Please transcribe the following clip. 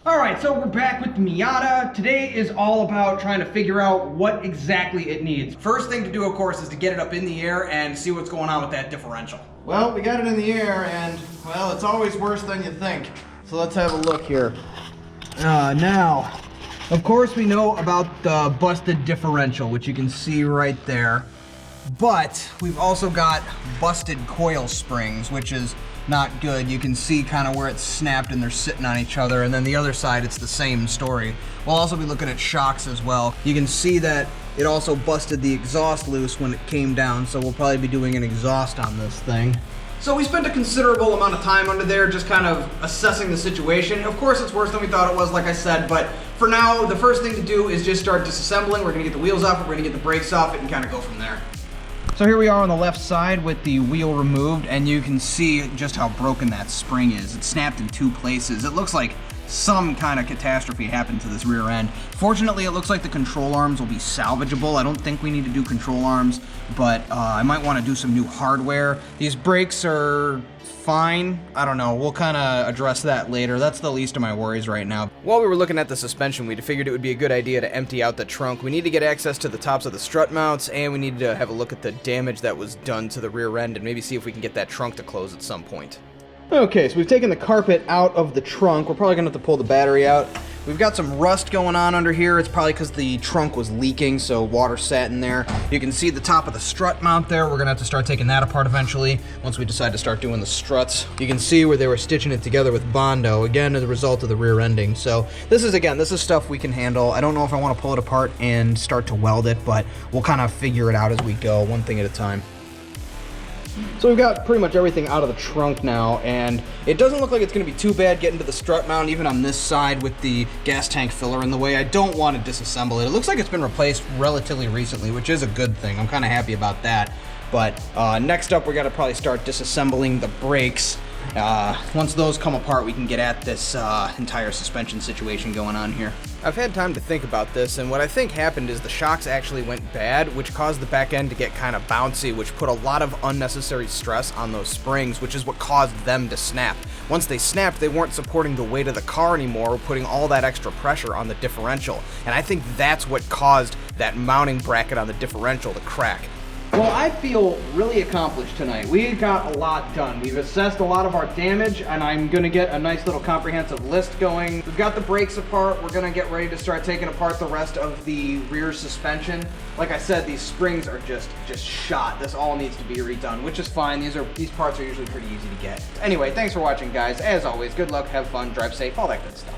Alright, so we're back with the Miata. Today is all about trying to figure out what exactly it needs. First thing to do, of course, is to get it up in the air and see what's going on with that differential. Well, we got it in the air and, well, it's always worse than you think. So let's have a look here. Now, of course we know about the busted differential, which you can see right there. But we've also got busted coil springs, which is not good. You can see kind of where it's snapped and they're sitting on each other, and then the other side it's the same story. We'll also be looking at shocks as well. You can see that it also busted the exhaust loose when it came down, so we'll probably be doing an exhaust on this thing. So we spent a considerable amount of time under there just kind of assessing the situation. Of course it's worse than we thought it was, like I said, but for now the first thing to do is just start disassembling. We're gonna get the wheels off, we're gonna get the brakes off it, and kind of go from there. So here we are on the left side with the wheel removed, and you can see just how broken that spring is. It's snapped in two places. It looks like some kind of catastrophe happened to this rear end. Fortunately, it looks like the control arms will be salvageable. I don't think we need to do control arms, but I might want to do some new hardware. These brakes are fine. I don't know. We'll kind of address that later. That's the least of my worries right now. While we were looking at the suspension, we figured it would be a good idea to empty out the trunk. We need to get access to the tops of the strut mounts, and we need to have a look at the damage that was done to the rear end and maybe see if we can get that trunk to close at some point. Okay, so we've taken the carpet out of the trunk. We're probably going to have to pull the battery out. We've got some rust going on under here. It's probably because the trunk was leaking, so water sat in there. You can see the top of the strut mount there. We're going to have to start taking that apart eventually once we decide to start doing the struts. You can see where they were stitching it together with Bondo, again, as a result of the rear ending. So this is stuff we can handle. I don't know if I want to pull it apart and start to weld it, but we'll kind of figure it out as we go, one thing at a time. So we've got pretty much everything out of the trunk now, and it doesn't look like it's going to be too bad getting to the strut mount, even on this side with the gas tank filler in the way. I don't want to disassemble it. It looks like it's been replaced relatively recently, which is a good thing. I'm kind of happy about that. But next up, we got to probably start disassembling the brakes. Once those come apart, we can get at this entire suspension situation going on here. I've had time to think about this, and what I think happened is the shocks actually went bad, which caused the back end to get kind of bouncy, which put a lot of unnecessary stress on those springs, which is what caused them to snap. Once they snapped, they weren't supporting the weight of the car anymore, putting all that extra pressure on the differential. And I think that's what caused that mounting bracket on the differential to crack. Well, I feel really accomplished tonight. We got a lot done. We've assessed a lot of our damage, and I'm gonna get a nice little comprehensive list going. We've got the brakes apart. We're gonna get ready to start taking apart the rest of the rear suspension. Like I said, these springs are just shot. This all needs to be redone, which is fine. These parts are usually pretty easy to get. Anyway, thanks for watching, guys. As always, good luck, have fun, drive safe, all that good stuff.